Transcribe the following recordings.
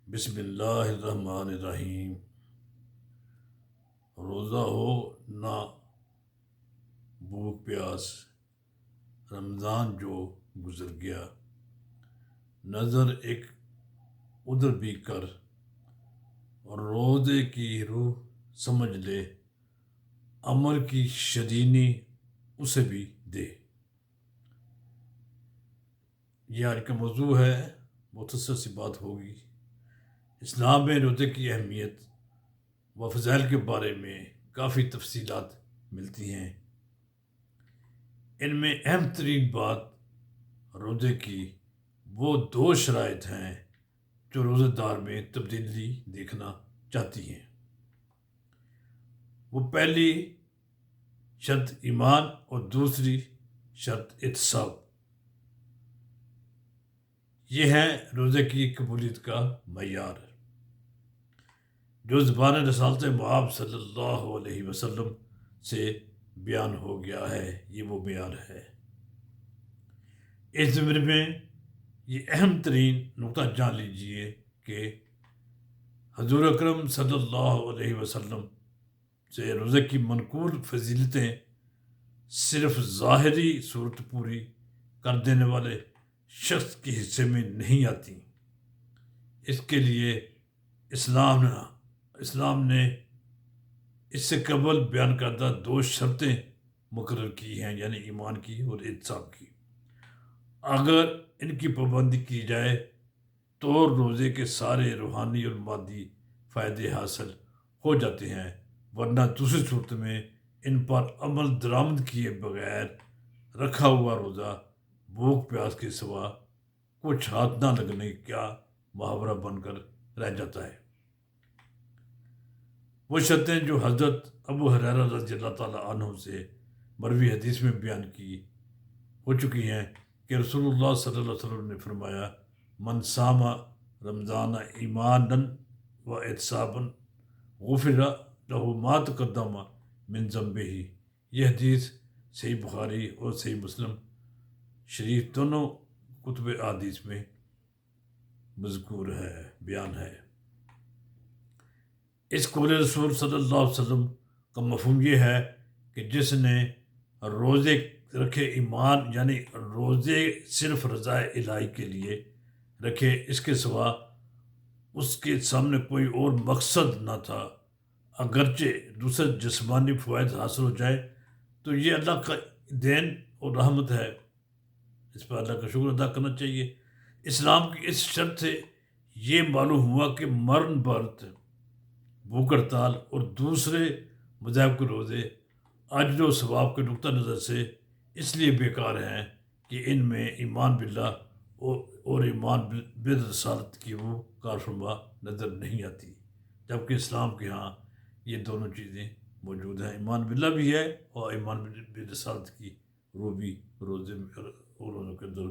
بسم اللہ الرحمن الرحیم۔ روزہ ہو نہ بھوک پیاس، رمضان جو گزر گیا، نظر ایک ادھر بھی کر، اور روزے کی روح سمجھ لے، عمر کی شدینی اسے بھی دے۔ یہ آج کا موضوع ہے، مختصر سی بات ہوگی۔ اسلام میں روزے کی اہمیت و فضائل کے بارے میں کافی تفصیلات ملتی ہیں۔ ان میں اہم ترین بات روزے کی وہ دو شرائط ہیں جو روزہ دار میں تبدیلی دیکھنا چاہتی ہیں۔ وہ پہلی شرط ایمان اور دوسری شرط احتساب۔ یہ ہے روزے کی قبولیت کا معیار، جو زبان رسالت مآب صلی اللہ علیہ وسلم سے بیان ہو گیا ہے۔ یہ وہ معیار ہے۔ اس زمرے میں یہ اہم ترین نقطہ جان لیجئے کہ حضور اکرم صلی اللہ علیہ وسلم سے روزے کی منقول فضیلتیں صرف ظاہری صورت پوری کر دینے والے شخص کے حصے میں نہیں آتی۔ اس کے لیے اسلام نے اس سے قبل بیان کردہ دو شرطیں مقرر کی ہیں، یعنی ایمان کی اور احتساب کی۔ اگر ان کی پابندی کی جائے تو روزے کے سارے روحانی اور مادی فائدے حاصل ہو جاتے ہیں، ورنہ دوسری صورت میں ان پر عمل درآمد کیے بغیر رکھا ہوا روزہ بھوک پیاس کے سوا کچھ ہاتھ نہ لگنے کا محاورہ بن کر رہ جاتا ہے۔ وہ شرطیں جو حضرت ابو ہریرہ رضی اللہ تعالیٰ عنہ سے مروی حدیث میں بیان کی ہو چکی ہیں کہ رسول اللہ صلی اللہ علیہ وسلم نے فرمایا، من صام رمضان ایمانا و احتسابا غفر لہ ما تقدم من ذنبہ۔ یہ حدیث صحیح بخاری اور صحیح مسلم شریف دونوں کتب احادیث میں مذکور ہے، بیان ہے۔ اس قول رسول صلی اللہ علیہ وسلم کا مفہوم یہ ہے کہ جس نے روزے رکھے، ایمان یعنی روزے صرف رضا الہی کے لیے رکھے، اس کے سوا اس کے سامنے کوئی اور مقصد نہ تھا، اگرچہ دوسرے جسمانی فوائد حاصل ہو جائے تو یہ اللہ کا دین اور رحمت ہے، اس پر اللہ کا شکر ادا کرنا چاہیے۔ اسلام کی اس شرط سے یہ معلوم ہوا کہ مرن برت، بھوک ہڑتال اور دوسرے مذاہب کے روزے اجر و ثواب کے نقطہ نظر سے اس لیے بیکار ہیں کہ ان میں ایمان باللہ اور ایمان بالرسالت کی وہ کار فرما نظر نہیں آتی، جبکہ اسلام کے ہاں یہ دونوں چیزیں موجود ہیں۔ ایمان باللہ بھی ہے اور ایمان بالرسالت کی روح بھی روزے اور روزوں کے اندر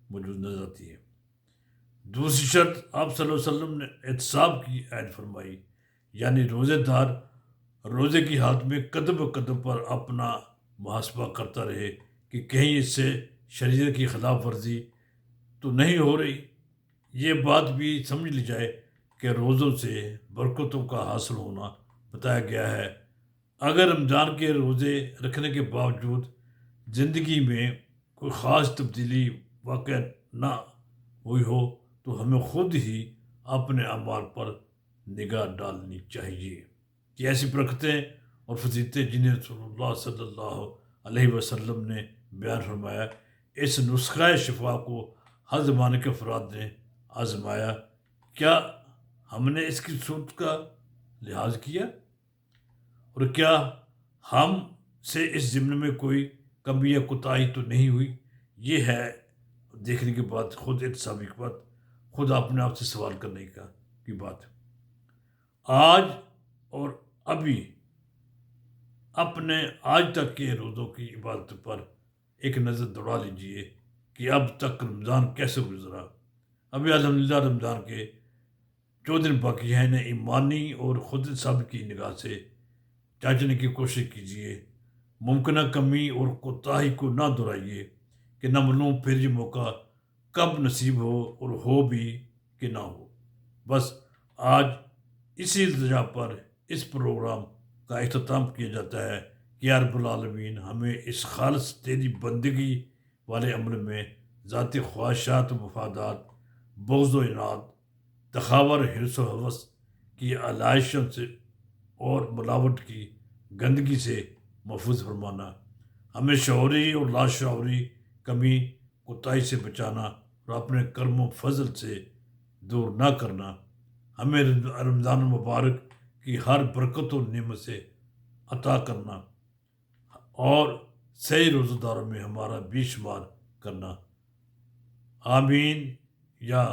موجود نظر آتی ہے۔ دوسری شرط آپ صلی اللہ علیہ وسلم نے احتساب کی عائد فرمائی، یعنی روزے دار روزے کی حالت میں قدم قدم پر اپنا محاسبہ کرتا رہے کہ کہیں اس سے شریعت کی خلاف ورزی تو نہیں ہو رہی۔ یہ بات بھی سمجھ لی جائے کہ روزوں سے برکتوں کا حاصل ہونا بتایا گیا ہے۔ اگر رمضان کے روزے رکھنے کے باوجود زندگی میں کوئی خاص تبدیلی واقع نہ ہوئی ہو تو ہمیں خود ہی اپنے اعمال پر نگاہ ڈالنی چاہیے کہ ایسی برکتیں اور فضیلتیں جنہیں رسول اللہ صلی اللہ علیہ وسلم نے بیان فرمایا، اس نسخہ شفا کو ہر زمانے کے افراد نے آزمایا، کیا ہم نے اس کی صورت کا لحاظ کیا؟ اور کیا ہم سے اس ضمن میں کوئی کمی یا کوتاہی تو نہیں ہوئی؟ یہ ہے دیکھنے کے بعد خود احتسابی کی بات، خود اپنے آپ سے سوال کرنے کی بات۔ آج اور ابھی اپنے آج تک کے روزوں کی عبادت پر ایک نظر دوڑا لیجئے کہ اب تک رمضان کیسے گزرا۔ ابھی الحمدللہ رمضان کے 14 دن باقی ہیں، انہیں ایمانی اور خود احتسابی کی نگاہ سے جانچنے کی کوشش کیجیے۔ ممکنہ کمی اور کوتاہی کو نہ دہرائیے کہ نہ معلوم پھر یہ موقع کب نصیب ہو اور ہو بھی کہ نہ ہو۔ بس آج اسی التجا پر اس پروگرام کا اختتام کیا جاتا ہے کہ یا رب العالمین ہمیں اس خالص تیری بندگی والے عمل میں ذاتی خواہشات و مفادات، بغض و عناد، تخاور، حرص و حوث کی علائشوں سے اور ملاوٹ کی گندگی سے محفوظ فرمانا، ہمیں شعوری اور لاشعوری کمی کوتاہی سے بچانا اور اپنے کرم و فضل سے دور نہ کرنا، ہمیں رمضان المبارک کی ہر برکت و نعمت سے عطا کرنا اور صحیح روزہ داروں میں ہمارا بھی شمار کرنا، آمین یا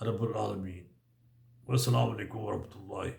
رب العالمین۔ والسلام علیکم ورحمۃ اللہ۔